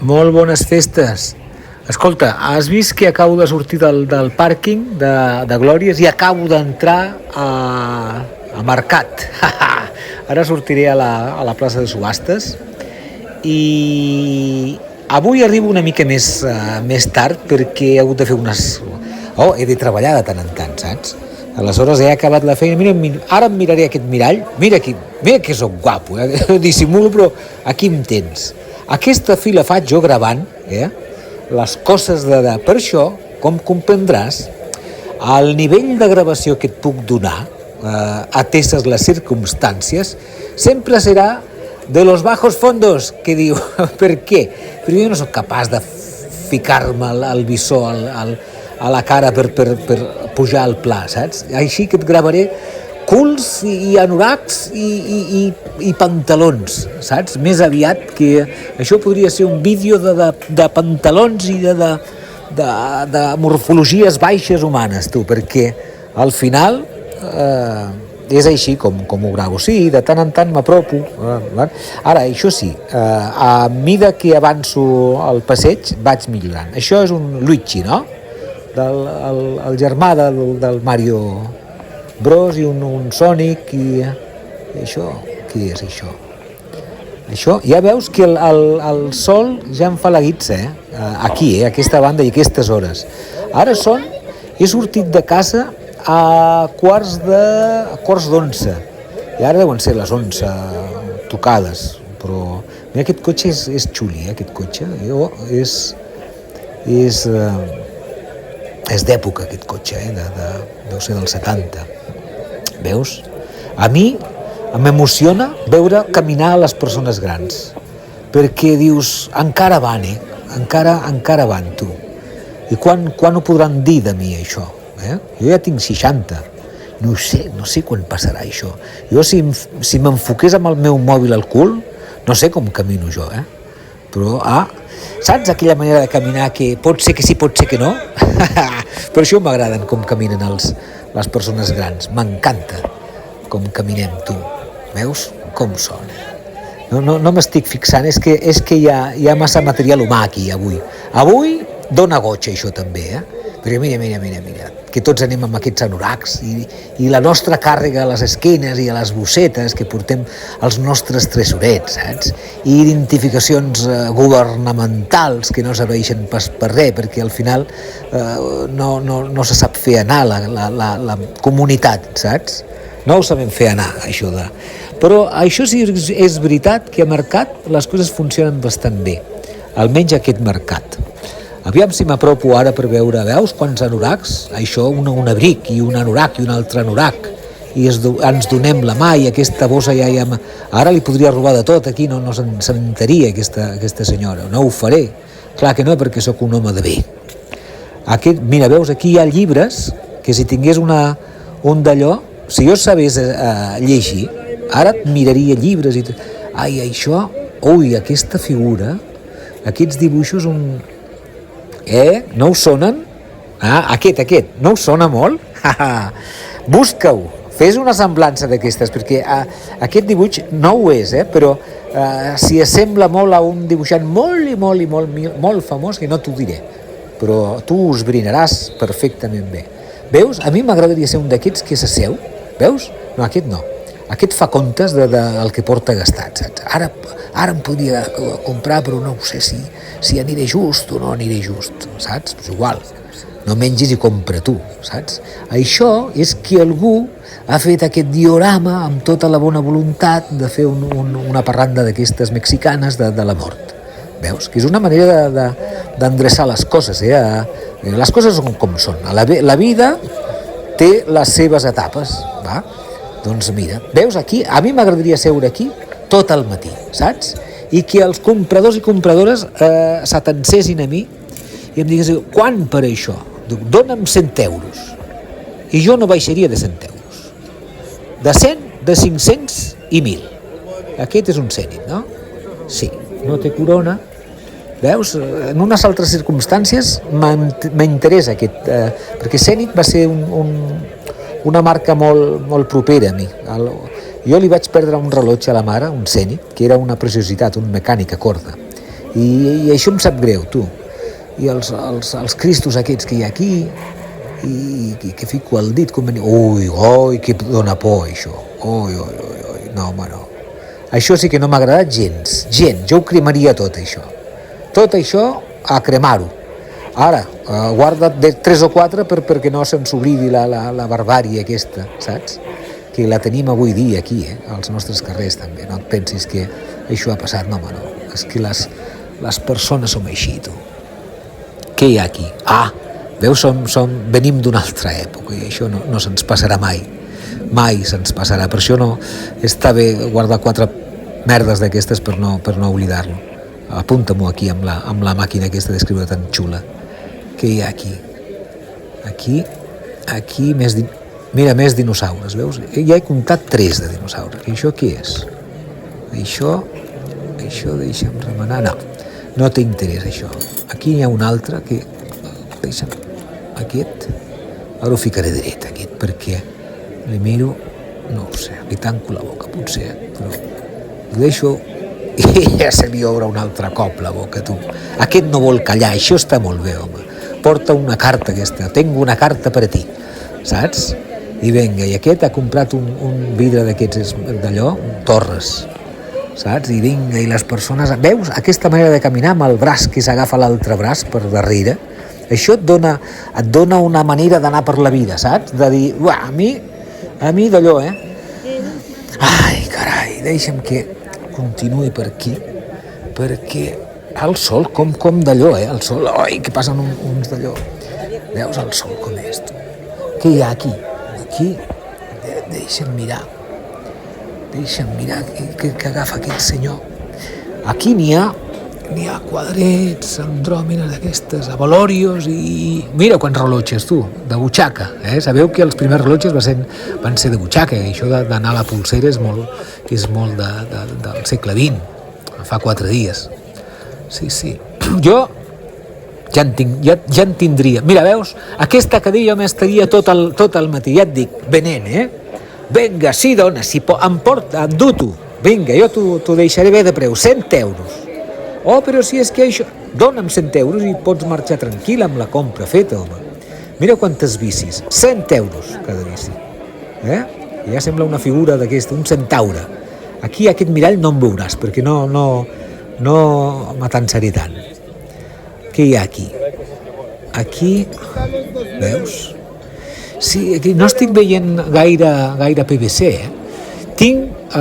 Molt bones festes. Escolta, has vist que acabo de sortir del pàrquing de Glòries i acabo d'entrar a Mercat. Ara sortiré a la plaça de subhastes i avui arribo una mica més tard perquè he hagut de fer he de treballar de tant en tant, saps? Aleshores he acabat la feina. Mira, ara em miraré aquest mirall. Mira que soc guapo, dissimulo, però aquí em tens. Aquesta fi la faig jo gravant, les coses Per això, com comprendràs, el nivell de gravació que et puc donar, ateses les circumstàncies, sempre serà de los bajos fondos, que diu. Per què? Perquè jo no soc capaç de ficar-me el visor a la cara per pujar al pla, saps? Així que et gravaré culs i anoracs i pantalons, saps? Més aviat que això podria ser un vídeo de pantalons i de morfologies baixes humanes, tu, perquè al final és així com ho gravo. Sí, de tant en tant m'apropo. Ara, això sí, a mida que avanço al passeig vaig millorant. Això és un Luigi, no? El germà del Mario Bros i un Sonic i això, què és això? Això, ja veus que el sol ja em fa la guitza, aquí, aquesta banda i aquestes hores. Ara he sortit de casa a quarts d'11 i ara deuen ser les 11 tocades, però mira, aquest cotxe és xuli, aquest cotxe, és d'època aquest cotxe, deu ser dels 70. Veus? A mi m'emociona veure caminar les persones grans, perquè dius, encara van, encara van, tu. I quan ho podran dir de mi, això? Jo ja tinc 60, no sé quan passarà això. Jo si m'enfoqués amb el meu mòbil al cul, no sé com camino jo, però, saps aquella manera de caminar que pot ser que sí, pot ser que no? Per això m'agraden com caminen les persones grans, m'encanta com caminem, tu. Veus com sona? No m'estic fixant, és que hi ha massa material humà aquí avui. Avui dona goig això també, Però mira, que tots anem amb aquests anoracs i la nostra càrrega a les esquenes i a les bossetes que portem els nostres tresorets, saps? I identificacions governamentals que no serveixen per res, perquè al final no se sap fer anar la comunitat, saps? No ho sabem fer anar, això de... Però això sí és veritat que a Mercat les coses funcionen bastant bé, almenys aquest Mercat. Aviam si m'apropo ara per veure, veus quants anoracs? Això, un abric i un anorac i un altre anorac, i ens donem la mà i aquesta bossa ja... Ara li podria robar de tot aquí, no s'enteraria aquesta senyora, no ho faré. Clar que no, perquè sóc un home de bé. Mira, veus, aquí hi ha llibres que si tingués un d'allò, si jo sabés llegir, ara et miraria llibres i... Ai, això... Ui, aquesta figura, aquests dibuixos, no us sonen? Aquest, no us sona molt? Busca-ho, fes una semblança d'aquestes, perquè aquest dibuix no ho és, però s'hi assembla molt a un dibuixant molt famós, que no t'ho diré, però tu ho esbrinaràs perfectament bé. Veus? A mi m'agradaria ser un d'aquests que s'asseu, veus? No, aquest no. Aquest fa comptes del que porta gastat, saps? Ara em podria comprar, però no sé si aniré just o no aniré just, saps? Pues igual, no mengis i compra tu, saps? Això és que algú ha fet aquest diorama amb tota la bona voluntat de fer una parranda d'aquestes mexicanes de la mort. Veus? Que és una manera d'endreçar les coses, Les coses són com són. La vida té les seves etapes, va? Doncs mira, veus aquí? A mi m'agradaria seure aquí tot el matí, saps? I que els compradors i compradores s'atansessin a mi i em diguessin, quan per això? Dic, dona'm 100 euros. I jo no baixaria de 100 euros. De 100, de 500 i 1.000. Aquest és un Zenit, no? Sí, no té corona. Veus? En unes altres circumstàncies m'interessa aquest... perquè Zenit va ser una marca molt propera a mi. Jo li vaig perdre un rellotge a la mare, un Zenit, que era una preciositat, un mecànic a corda. I això em sap greu, tu. I els cristos aquests que hi ha aquí, i que fico el dit com ui, que dona por això, ui, no, home, no. Això sí que no m'ha agradat gens, jo ho cremaria tot això a cremar-ho. Ara, guarda't 3 o 4 perquè no se'ns oblidi la barbàrie aquesta, saps? Que la tenim avui dia aquí, als nostres carrers també, no et pensis que això ha passat, no, home, no. És que les persones som així, tu. Què hi ha aquí? Veus, venim d'una altra època i això no se'ns passarà mai se'ns passarà, per això no està bé guardar 4 merdes d'aquestes per no oblidar-lo. Apunta-m'ho aquí amb la màquina aquesta d'escriure tan xula. Què hi ha aquí? Aquí més dinosaures, veus? Ja he comptat 3 de dinosaures. I això què és? Això deixa'm remenar. No t'interessa això. Aquí hi ha un altre que... Deixa'm... Aquest... Ara ho ficaré dret, aquest, perquè li miro... No ho sé, li tanco la boca, potser, però... Ho deixo... I ja se li obre un altre cop la boca, tu. Aquest no vol callar, això està molt bé, home. Porta una carta aquesta, tengo una carta per a ti, saps? I vinga, i aquest ha comprat un vidre d'aquests d'allò, Torres, saps? I vinga, i les persones... Veus aquesta manera de caminar amb el braç que s'agafa l'altre braç per darrere? Això et dona una manera d'anar per la vida, saps? De dir, a mi d'allò, Ai, carai, deixa'm que continuï per aquí, perquè el sol com d'allò, el sol, oi, que passen uns d'allò. Veus el sol com és, tu? Què hi ha aquí? Aquí, deixa'm mirar que agafa aquest senyor. Aquí n'hi ha quadrets, andròmines d'aquestes, avalorios i... Mira quants rellotges, tu, de butxaca. Sabeu que els primers rellotges van ser de butxaca, i això d'anar a la polsera és molt del segle XX, fa 4 dies. Sí. Jo ja en tindria. Mira, veus? Aquesta cadira m'estaria tot el matí. Ja et dic, venent, Vinga, sí, dona, si endur-t'ho. Vinga, jo t'ho deixaré bé de preu, 100 euros. Oh, però si és que això... Dóna'm 100 euros i pots marxar tranquil amb la compra feta, home. Mira quantes bicis. 100 euros cada bici. Ja sembla una figura d'aquesta, un centaure. Aquí aquest mirall no em veuràs, perquè no m'atansaré tant. Què hi ha aquí? Aquí... Veus? Sí, aquí no estic veient gaire PVC, Tinc...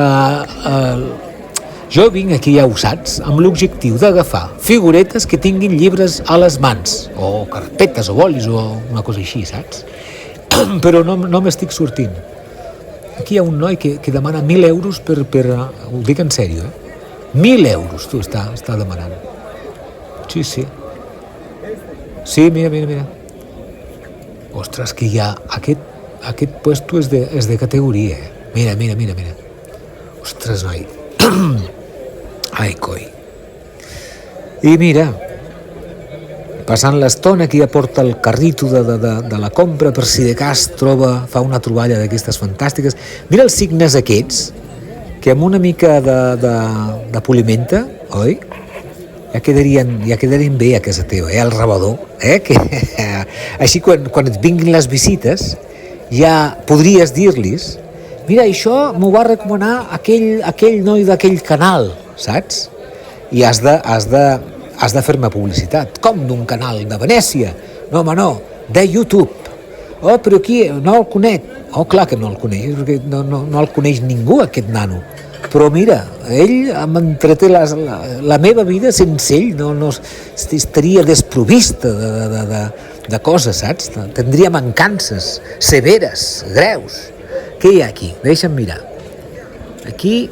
Jo vinc aquí, ja ho saps, amb l'objectiu d'agafar figuretes que tinguin llibres a les mans, o carpetes, o bolis, o una cosa així, saps? Però no m'estic sortint. Aquí hi ha un noi que demana 1.000 euros per... Ho dic en sèrio, 1.000 euros, tu, està demanant. Sí. Sí, mira. Ostres, que hi ha... Aquest puesto és de categoria, Mira. Ostres, noi. Ai, coi. I mira, passant l'estona que ja porta el carrito de la compra per si de cas fa una troballa d'aquestes fantàstiques. Mira els signes aquests, que amb una mica de polimenta, oi? Ja quedarien bé a casa teva, al rebedor, que així quan et vinguin les visites ja podries dir-los: mira, això m'ho va recomanar aquell noi d'aquell canal, saps? I has de fer-me publicitat. Com d'un canal de Venècia? No, home, no, de YouTube. Oh, però aquí no el conec. Oh, clar que no el coneix, perquè no el coneix ningú, aquest nano. Però mira, ell m'entreté la meva vida sense ell, no estaria desprovista de coses, saps? Tindria mancances severes, greus. Què hi ha aquí? Deixa'm mirar. Aquí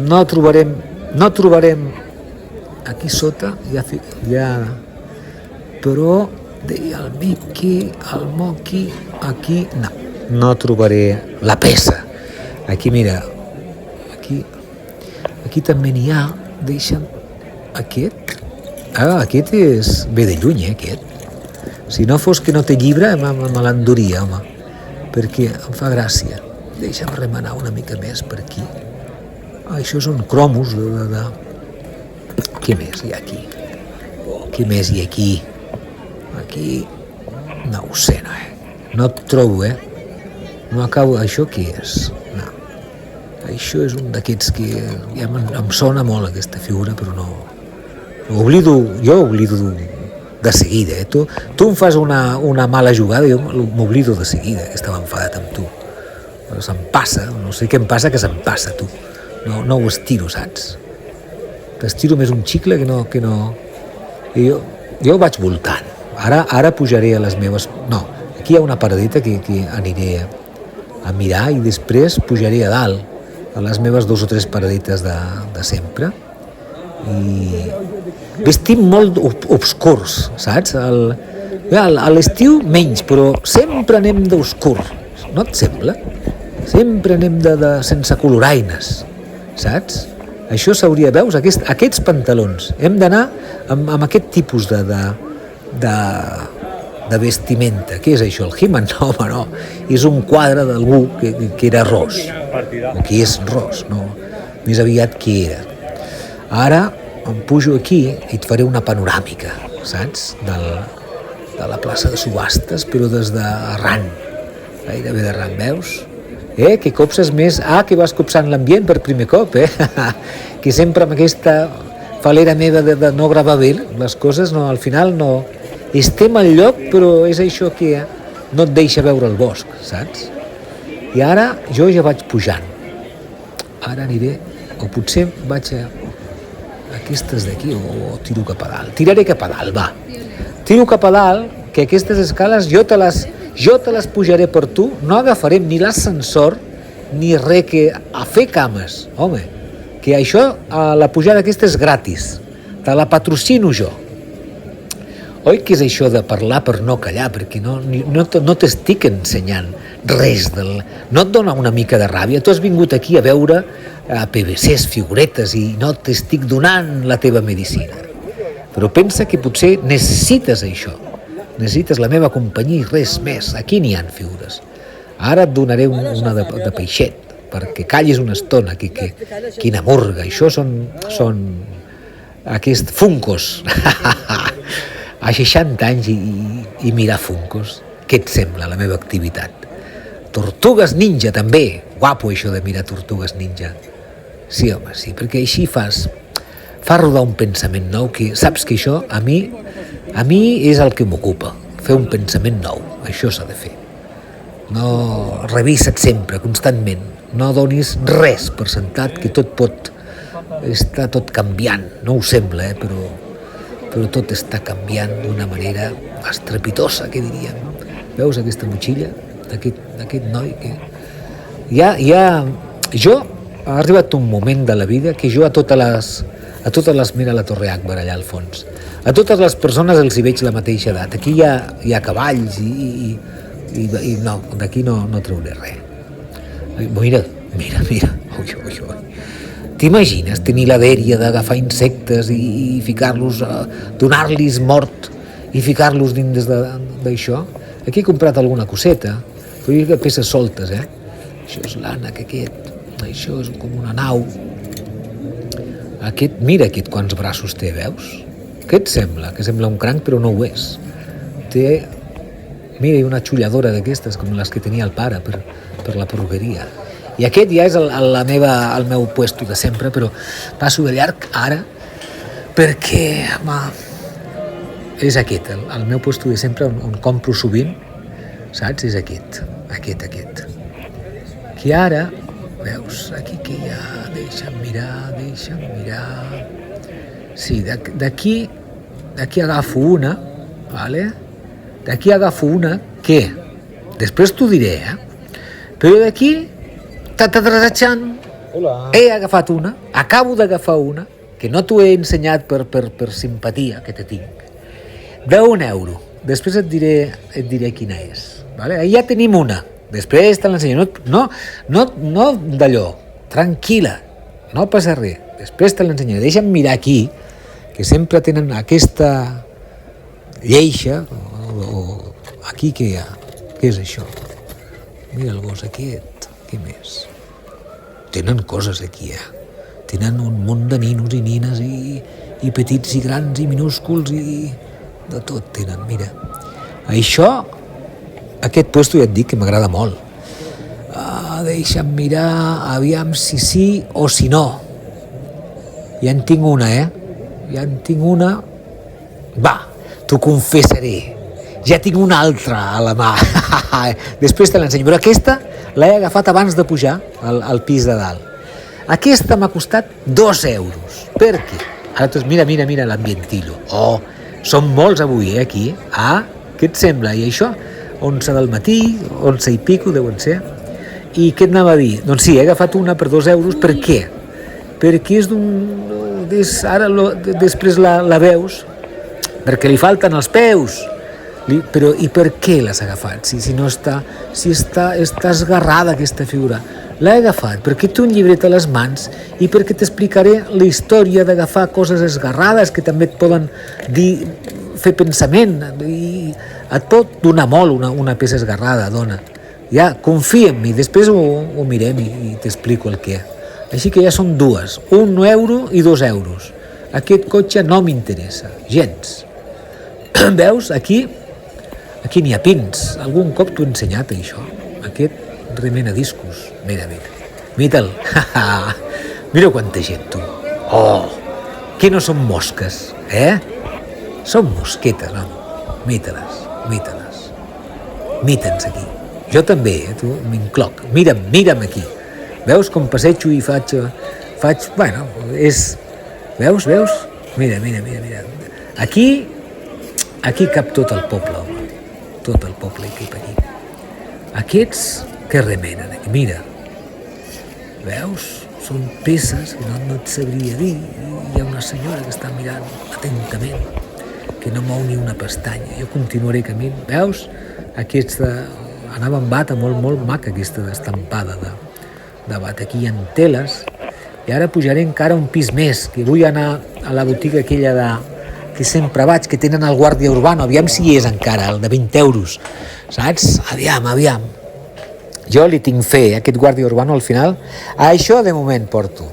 no trobarem aquí sota, però el Mickey, el Monkey, aquí no trobaré la peça. Aquí, mira, aquí també n'hi ha, deixa'm, aquest ve de lluny, aquest. Si no fos que no té llibre, me l'enduria, home, perquè em fa gràcia. Deixa'm remenar una mica més per aquí. Això són cromos Què més hi ha aquí? Què més hi ha aquí? Aquí... No ho sé, no et trobo, No acabo... Això què és? No. Això és un d'aquests que ja em sona molt, aquesta figura, però no... Jo oblido de seguida, Tu em fas una mala jugada i jo m'oblido de seguida, que estava enfadat amb tu. Però se'm passa, no sé què em passa, que se'm passa, tu. No ho estiro, saps? T'estiro més un xicle que no... I jo vaig voltant. Ara pujaré a les meves... No, aquí hi ha una paradeta que aniré a mirar i després pujaré a dalt, a les meves 2 o 3 paradetes de sempre. I vestim molt obscurs, saps? A l'estiu menys, però sempre anem d'obscur, no et sembla? Sempre anem sense coloraines, saps? Això s'hauria, veus, aquests pantalons, hem d'anar amb aquest tipus de vestimenta. Què és això? El He-Man? No, home, no. És un quadre d'algú que era ros, o que és ros, no? Més aviat que era. Ara em pujo aquí i et faré una panoràmica, saps? De la plaça de subhastes, però des d'arran, gairebé d'arran, veus? Que copses més... que vas copsant l'ambient per primer cop, que sempre amb aquesta falera meva de no gravar bé les coses, no, al final no... Estem al lloc, però és això que no et deixa veure el bosc, saps? I ara jo ja vaig pujant. Ara aniré, o potser vaig a aquestes d'aquí, o tiro cap a dalt. Tiraré cap a dalt, va. Tiro cap a dalt, que aquestes escales jo te les pujaré per tu, no agafarem ni l'ascensor ni res, que a fer cames, home, que això, la pujada aquesta és gratis, te la patrocino jo. Oi que és això de parlar per no callar, perquè no t'estic ensenyant res no et dona una mica de ràbia? Tu has vingut aquí a veure PVCs, figuretes, i no t'estic donant la teva medicina. Però pensa que potser necessites això, necessites la meva companyia i res més. Aquí n'hi ha figures. Ara et donaré una de peixet, perquè callis una estona, quina murga. Això són aquests Funkos. A 60 anys i mirar Funkos. Què et sembla la meva activitat? Tortugues ninja, també. Guapo, això de mirar tortugues ninja. Sí, home, sí, perquè així fa rodar un pensament nou, que saps que això a mi és el que m'ocupa, fer un pensament nou. Això s'ha de fer. No, revisa't sempre, constantment. No donis res per sentat, que tot pot estar tot canviant. No ho sembla, però tot està canviant d'una manera estrepitosa, que diríem. Veus aquesta motxilla d'aquest noi? Jo ha arribat un moment de la vida que jo a totes les mira la Torre Akbar allà al fons. A totes les persones els hi veig la mateixa edat. Aquí hi ha cavalls i no, d'aquí no trauré res. Mira. Ui. T'imagines tenir la dèria d'agafar insectes i ficar-los, donar-los mort i ficar-los dins d'això? Aquí he comprat alguna coseta, però hi ha peces soltes, Això és l'ànec aquest, això és com una nau. Mira aquest quants braços té, veus? Què et sembla? Que sembla un cranc, però no ho és. Mira, hi ha una xulladora d'aquestes, com les que tenia el pare per la porgueria. I aquest ja és el meu puesto de sempre, però passo de llarg ara perquè, és aquest, el meu puesto de sempre on compro sovint, saps? És aquest. Que ara, veus, aquí que hi ha, deixa'm mirar. Sí, d'aquí agafo una, vale? D'aquí agafo una que, després t'ho diré, però d'aquí, he agafat una, acabo d'agafar una, que no t'ho he ensenyat per simpatia que te tinc, d'€1. Després et diré quina és. Vale? Ja tenim una, després te l'ensenyo. No d'allò, tranquil·la, no passa res. Després te l'ensenyo. Deixa'm mirar aquí, que sempre tenen aquesta lleixa, o aquí què hi ha? Què és això? Mira el gos aquest. Què més? Tenen coses aquí, Tenen un munt de ninos i nines i i petits i grans i minúsculs i de tot tenen, mira. Això, aquest puesto ja et dic que m'agrada molt. Deixa'm mirar, aviam si sí o si no. Ja en tinc una, Ja en tinc una. Va, t'ho confessaré. Ja tinc una altra a la mà. Després te l'ensenyo. Però aquesta l'he agafat abans de pujar al pis de dalt. Aquesta m'ha costat 2 euros. Per què? Ara tu mira l'ambientillo. Oh, són molts avui, aquí. Què et sembla? I això? 11 del matí, 11 i pico deuen ser. I què et anava a dir? Doncs sí, he agafat una per 2 euros. Per què? Perquè és d'un... Ara després la veus, perquè li falten els peus. Però i per què l'has agafat? Si no està... Si està esgarrada aquesta figura. L'he agafat perquè té un llibret a les mans i perquè t'explicaré la història d'agafar coses esgarrades que també et poden dir, fer pensament i et pot donar molt una peça esgarrada, dona. Ja, confia en mi, després ho mirem i t'explico el què. Així que ja són 2, 1 euro i 2 euros. Aquest cotxe no m'interessa, gens. Veus, aquí n'hi ha pins. Algun cop t'ho he ensenyat, això. Aquest remena discos. Mira'l. Mira quanta gent, tu. Oh, que no són mosques, Són mosquetes, no? Mita-les. Mita'ns aquí. Jo també, tu, m'incloc. Mira'm aquí. Veus com passejo i faig... Bueno, és... Veus? Mira. Aquí cap tot el poble, home. Tot el poble cap aquí. Aquests que remenen aquí, mira. Veus? Són peces que no et sabria dir. Hi ha una senyora que està mirant atentament, que no mou ni una pestanya. Jo continuaré camí. Veus? Aquests anava amb bata molt maca, aquesta estampada de bata. Aquí hi ha teles. I ara pujaré encara un pis més, que vull anar a la botiga aquella que sempre vaig, que tenen el Guàrdia Urbano. Aviam si hi és encara, el de 20 euros. Saps? Aviam. Jo li tinc fe, aquest Guàrdia Urbano al final. Això de moment porto.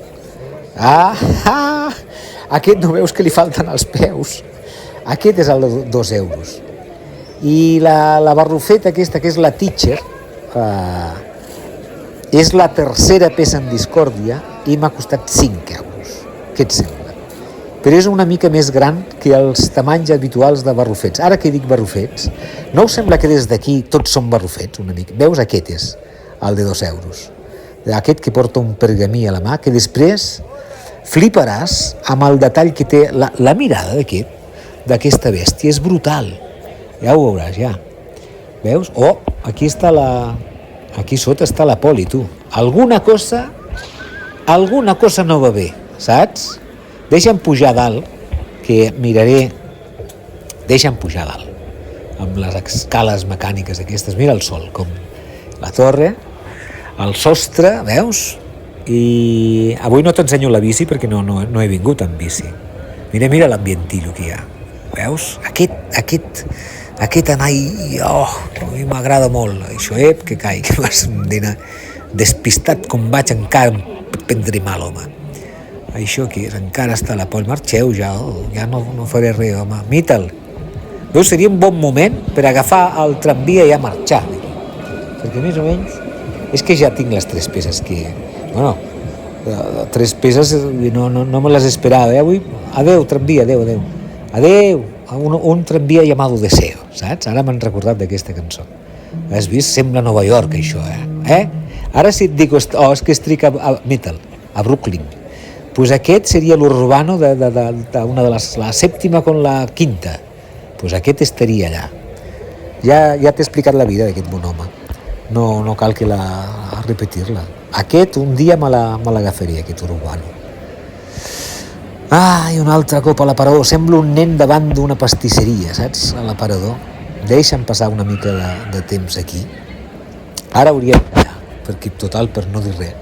Aquest no veus que li falten els peus? Aquest és el de 2 euros. I la barrufeta aquesta, que és la Teacher, és la tercera peça en discòrdia i m'ha costat 5 euros. Què et sembla? Però és una mica més gran que els tamanys habituals de barrufets. Ara que dic barrufets, no us sembla que des d'aquí tots són barrufets una mica? Veus, aquest és el de 2 euros. Aquest que porta un pergamí a la mà, que després fliparàs amb el detall que té la mirada d'aquesta bèstia. És brutal. Ja ho veuràs, ja. Veus? Oh, aquí sota està la poli, tu. Alguna cosa no va bé, saps? Deixa'm pujar a dalt, que miraré... Deixa'm pujar a dalt, amb les escales mecàniques aquestes. Mira el sol, com la torre, el sostre, veus? I avui no t'ensenyo la bici perquè no he vingut amb bici. Mira l'ambientillo que hi ha. Veus? Aquest anar i... Oh, a mi m'agrada molt. Això, que cai, que vas dinar despistat com vaig, encara em prendré mal, home. Això que és, encara està la pol. Marxeu ja no faré res, home. Mita'l. Veus, seria un bon moment per agafar el tramvia i a marxar. Perquè més o menys... És que ja tinc les 3 peces que... Bueno, 3 peces no me les esperava, avui. Adeu, tramvia, adeu. Adeu, un tramvia llamado Deseo, saps? Ara m'han recordat d'aquesta cançó. Has vist? Sembla Nova York, això, Ara si et dic, és que estic a Brooklyn. Pues aquest seria l'urbano d'una de la sèptima con la quinta. Pues aquest estaria allà. Ja t'he explicat la vida d'aquest bon home. No cal que repetir-la. Aquest, un dia me l'agafaré, aquest urbano. I un altre cop a l'aparador. Sembla un nen davant d'una pastisseria, saps? A l'aparador. Deixa'm passar una mica de temps aquí. Ara hauria de callar, perquè total, per no dir res.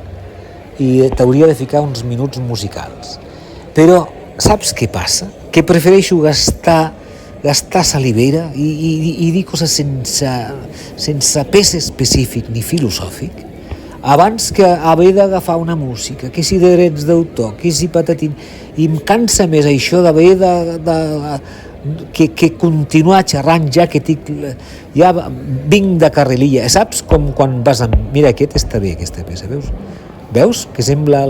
I t'hauria de ficar uns minuts musicals. Però saps què passa? Que prefereixo gastar salivera i dir coses sense pes específic ni filosòfic abans que haver d'agafar una música, que si de drets d'autor, que si patatín, i em cansa més això d'haver que continuar xerrant ja ja vinc de carrerilla, saps? Com quan vas amb... Mira, aquest està bé, aquesta peça, veus? Veus? Que sembla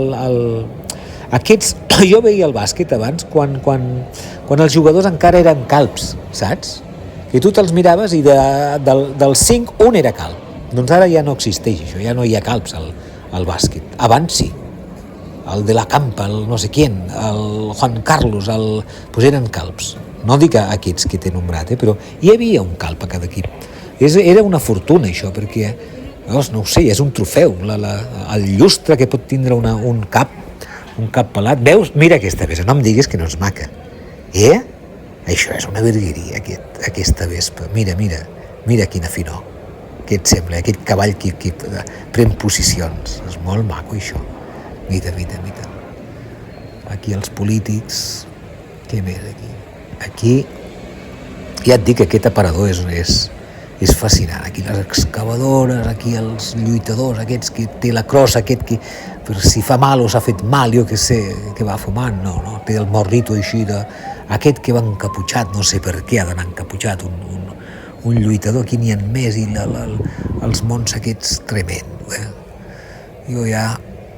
aquests... Jo veia el bàsquet abans quan els jugadors encara eren calbs, saps? Que tu te'ls miraves i dels 5 un era calb. Doncs ara ja no existeix això, ja no hi ha calbs al bàsquet. Abans sí. El de la Campa, el no sé qui, el Juan Carlos, pues eren calbs. No dic aquests que t'he nombrat, però hi havia un calb a cada equip. Era una fortuna això, perquè, no ho sé, és un trofeu, el llustre que pot tindre un cap pelat. Veus? Mira aquesta vespa, no em diguis que no és maca. Això és una virgueria, aquesta vespa. Mira quina finor. Què et sembla? Aquest cavall que pren posicions. És molt maco, això. Mira. Aquí els polítics... Què més aquí? Aquí, ja et dic que aquest aparador és fascinant. Aquí les excavadores, aquí els lluitadors, aquests que té la crossa, aquest que per si fa mal o s'ha fet mal, jo que sé, que va fumant, no, té el morrito així aquest que va encaputxat, no sé per què ha d'anar encaputxat, un lluitador, aquí n'hi ha més, i els mons aquests tremendo,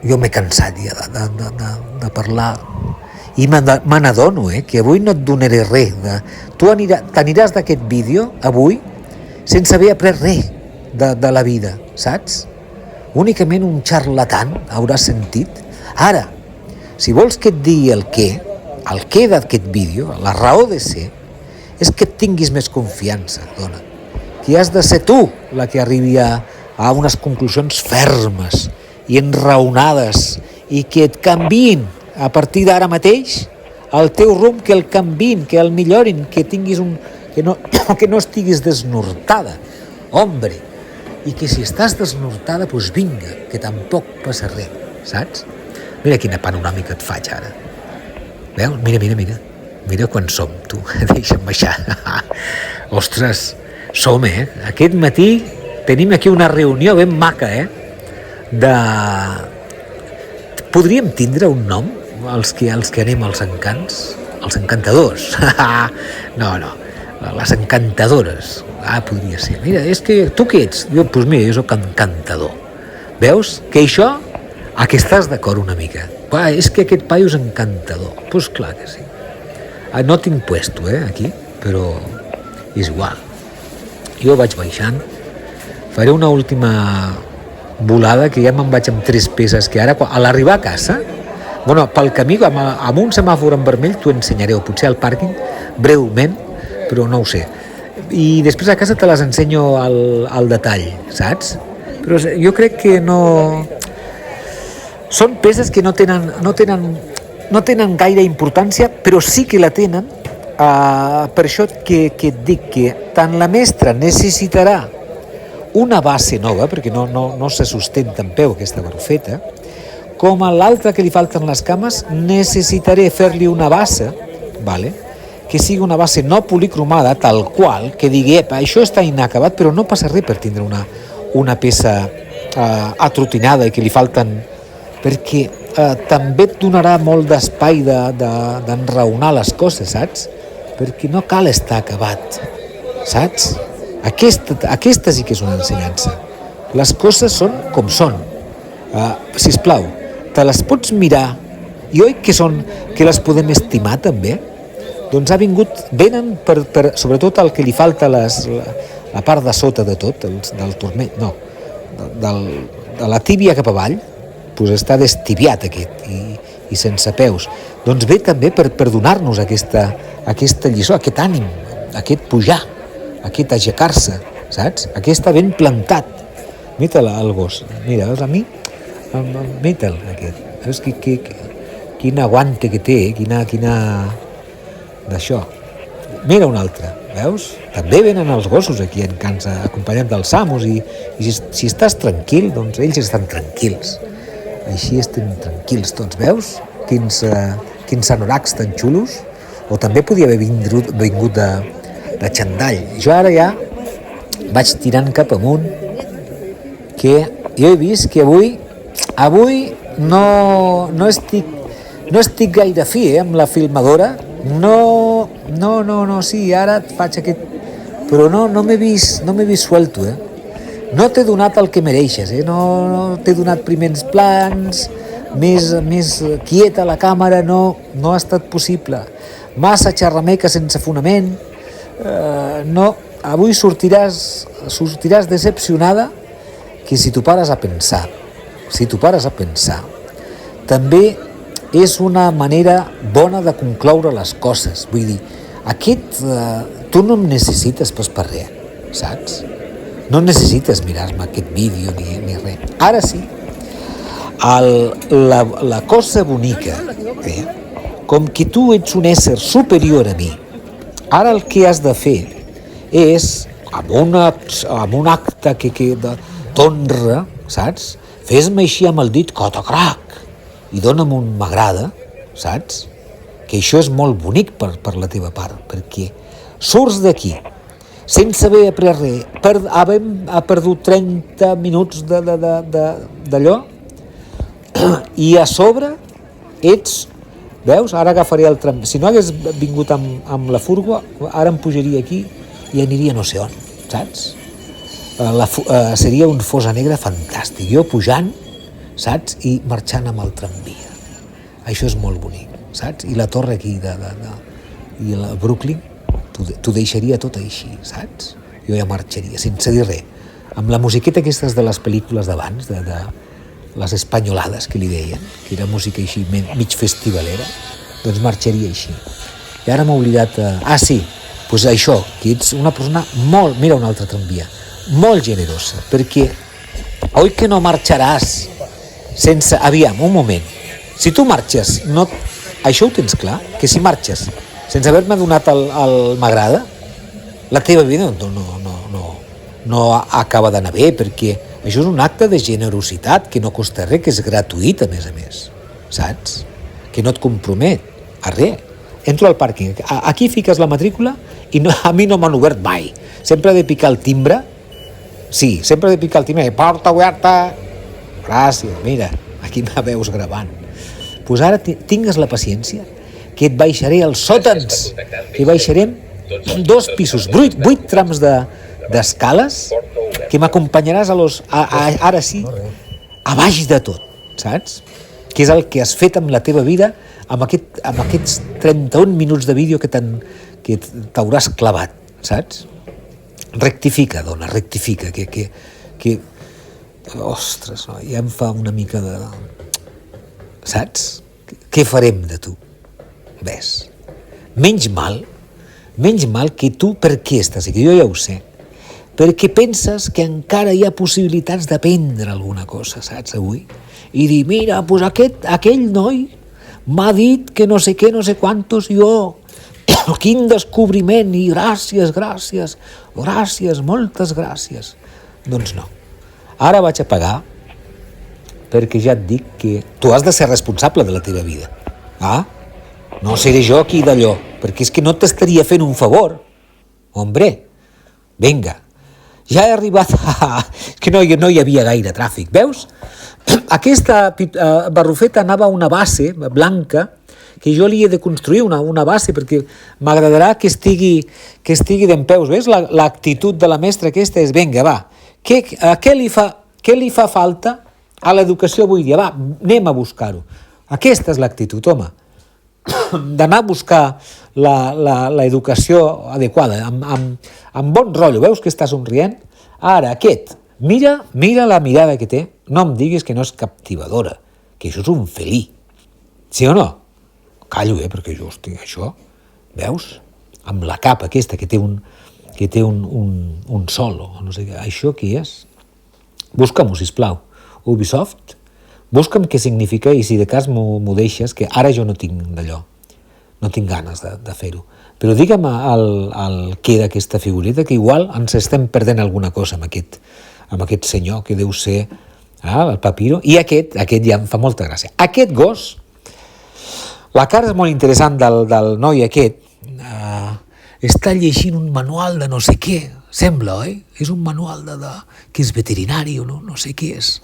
Jo m'he cansat ja de parlar. I me n'adono, que avui no et donaré res. Tu t'aniràs d'aquest vídeo, avui, sense haver après res de la vida, saps? Únicament un xarlatan hauràs sentit. Ara, si vols que et digui el què d'aquest vídeo, la raó de ser, és que et tinguis més confiança, dona. Que has de ser tu la que arribi a unes conclusions fermes i enraonades i que et canviïn a partir d'ara mateix el teu rumb, que el canviïn, que el millorin, que tinguis que no estiguis desnortada, hombre, i que si estàs desnortada, doncs vinga, que tampoc passa res, saps? Mira quina panoràmica et faig ara. Veus? Mira quan som, tu, deixa'm baixar. Ostres, som, Aquest matí tenim aquí una reunió ben maca, Podríem tindre un nom? Els que anem als encants, els encantadors. No, les encantadores. Podria ser. Mira, és que tu què ets? Jo soc encantador. Veus? Que això, a què estàs d'acord una mica? És que aquest paio és encantador. Doncs clar que sí. No tinc puesto, aquí, però és igual. Jo vaig baixant, faré una última volada, que ja me'n vaig amb 3 peces, que ara, a l'arribar a casa, pel camí, amb un semàfor en vermell, t'ho ensenyaré, o potser al pàrquing, breument, però no ho sé. I després a casa te les ensenyo al detall, saps? Però jo crec que no... Són peces que no tenen gaire importància, però sí que la tenen. Per això que et dic que tant la mestra necessitarà una base nova, perquè no se sustenta en peu aquesta barrufeta, com a l'altre que li falten les cames, necessitaré fer-li una base, que sigui una base no policromada, tal qual, que digui, això està inacabat, però no passa res per tindre una peça atrotinada i que li falten... Perquè també et donarà molt d'espai d'enraonar les coses, saps? Perquè no cal estar acabat, saps? Aquesta sí que és una ensenyança. Les coses són com són. Sisplau, te les pots mirar i oi que les podem estimar també? Doncs venen per sobretot el que li falta la part de sota de tot, del turmell, no, de la tíbia cap avall, doncs està destibiat aquest i sense peus. Doncs ve també per donar-nos aquesta lliçó, aquest ànim, aquest pujar, aquest aixecar-se, saps? Aquest està ben plantat. Mira el gos, mira, veus a mi? Mira'l, aquest. Veus quin aguante que té, quina d'això. Mira un altre, veus? També venen els gossos aquí en Cans, acompanyats dels amos, i si estàs tranquil, doncs ells estan tranquils. Així estem tranquils tots, veus? Quins anoraks tan xulos. O també podia haver vingut de xandall. Jo ara ja vaig tirant cap amunt, que jo he vist que avui no estic gaire fi, amb la filmadora. No, sí, ara et faig aquest... Però no m'he vist suelto, No t'he donat el que mereixes, No t'he donat primers plans, més quieta la càmera, no ha estat possible. Massa xerrameca sense fonament. No, avui sortiràs decepcionada, que si t'ho pares a pensar, també és una manera bona de concloure les coses. Vull dir, tu no em necessites pas per res, saps? No necessites mirar-me aquest vídeo ni res. Ara sí, la cosa bonica, com que tu ets un ésser superior a mi, ara el que has de fer és, amb un acte d'honra, saps? Fes-me així amb el dit, cotacrac, i dona'm un m'agrada, saps? Que això és molt bonic per la teva part, perquè surts d'aquí sense haver après res, ha perdut 30 minuts d'allò, i a sobre ets, veus, ara agafaré el tram, si no hagués vingut amb la furgo, ara em pujaria aquí i aniria no sé on, saps? Seria un fosa negra fantàstic, jo pujant, saps? I marxant amb el tramvia. Això és molt bonic, saps? I la torre aquí i el Brooklyn t'ho deixaria tot així, saps? Jo ja marxaria, sense dir res. Amb la musiqueta aquestes de les pel·lícules d'abans, de les espanyolades que li deien, que era música així mig festivalera, doncs marxaria així. I ara m'he oblidat... sí, doncs això, que ets una persona molt... Mira un altre tramvia, molt generosa, perquè oi que no marxaràs sense... Aviam, un moment. Si tu marxes, això ho tens clar? Que si marxes sense haver-me donat el m'agrada, la teva vida no acaba d'anar bé, perquè això és un acte de generositat que no costa res, que és gratuït a més, saps? Que no et compromet a res. Entro al pàrquing, aquí fiques la matrícula i a mi no m'han obert mai. Sempre he de picar el timbre. Sí, sempre he de picar el timbre. Porta oberta. Gràcies, mira, aquí me veus gravant. Doncs ara tingues la paciència, que et baixaré als sòtans, que baixarem 2 pisos, 8 trams d'escales, que m'acompanyaràs ara sí, a baix de tot, saps? Que és el que has fet amb la teva vida, amb aquests 31 minuts de vídeo que t'hauràs clavat, saps? Rectifica, dona, rectifica, que ostres, no, ja em fa una mica de... Saps? Què farem de tu? Ves, menys mal que tu per què estàs aquí, jo ja ho sé, perquè penses que encara hi ha possibilitats d'aprendre alguna cosa, saps, avui? I dir, mira, doncs aquell noi m'ha dit que no sé què, no sé quantos, jo, quin descobriment, i gràcies, moltes gràcies. Doncs no, ara vaig a pagar, perquè ja et dic que tu has de ser responsable de la teva vida, no seré jo aquí d'allò, perquè és que no t'estaria fent un favor. Hombre, vinga, ja he arribat que no hi havia gaire tràfic, veus? Aquesta barrufeta anava a una base blanca, que jo li he de construir una base, perquè m'agradarà que estigui dempeus, veus? L'actitud de la mestra aquesta és, vinga, va, què li fa falta a l'educació avui dia? Va, anem a buscar-ho. Aquesta és l'actitud, home, d'anar a buscar l'educació adequada, amb bon rotllo. Veus que està somrient? Ara, mira la mirada que té. No em diguis que no és captivadora, que això és un felí. Sí o no? Callo, perquè jo estic això, veus? Amb la capa aquesta que té un sol, o no sé què. Això què és? Busca-m'ho, sisplau. Ubisoft? Busca'm què significa i si de cas m'ho deixes, que ara jo no tinc d'allò, no tinc ganes de fer-ho. Però digue'm el què d'aquesta figureta, que igual ens estem perdent alguna cosa amb aquest senyor, que deu ser el Papiro, i aquest ja em fa molta gràcia. Aquest gos, la cara és molt interessant del noi aquest, està llegint un manual de no sé què, Sembla, oi? És un manual que és veterinari o no sé què és.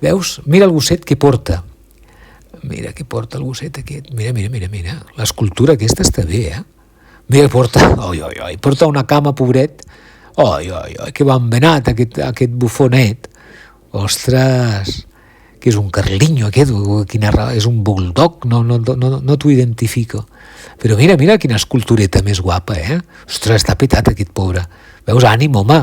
Veus? Mira el gosset que porta. Mira què porta el gosset aquest. Mira. L'escultura aquesta està bé, Mira, porta una cama, pobret. Que ben venat aquest bufonet. Ostres, que és un Carlinho aquest, és un bulldog, no t'ho identifico. Però mira quina escultureta més guapa, Ostres, està petat aquest pobre. Veus, ànim, home,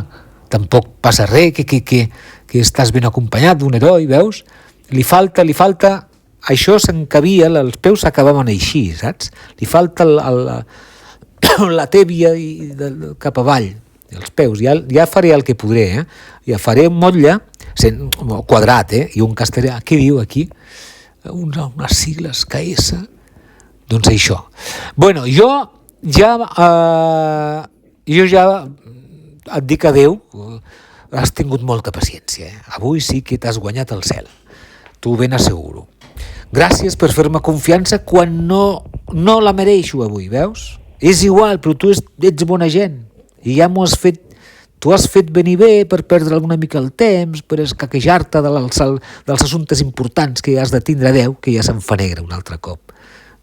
tampoc passa res, que estàs ben acompanyat d'un heroi, veus? Li falta, això s'encabia, els peus s'acabaven així, saps? Li falta la tèbia cap avall, els peus, ja faré el que podré, ja faré un motlle, quadrat, i un castellà, què diu aquí? Unes sigles, KS, doncs això. Bueno, jo ja et dic adeu, has tingut molta paciència, avui sí que t'has guanyat el cel, t'ho ben asseguro. Gràcies per fer-me confiança quan no la mereixo avui, veus? És igual, però tu ets bona gent i ja tu has fet venir bé per perdre alguna mica el temps, per escaquejar-te dels assumptes importants que has de tindre a Déu, que ja se'n fa negre un altre cop.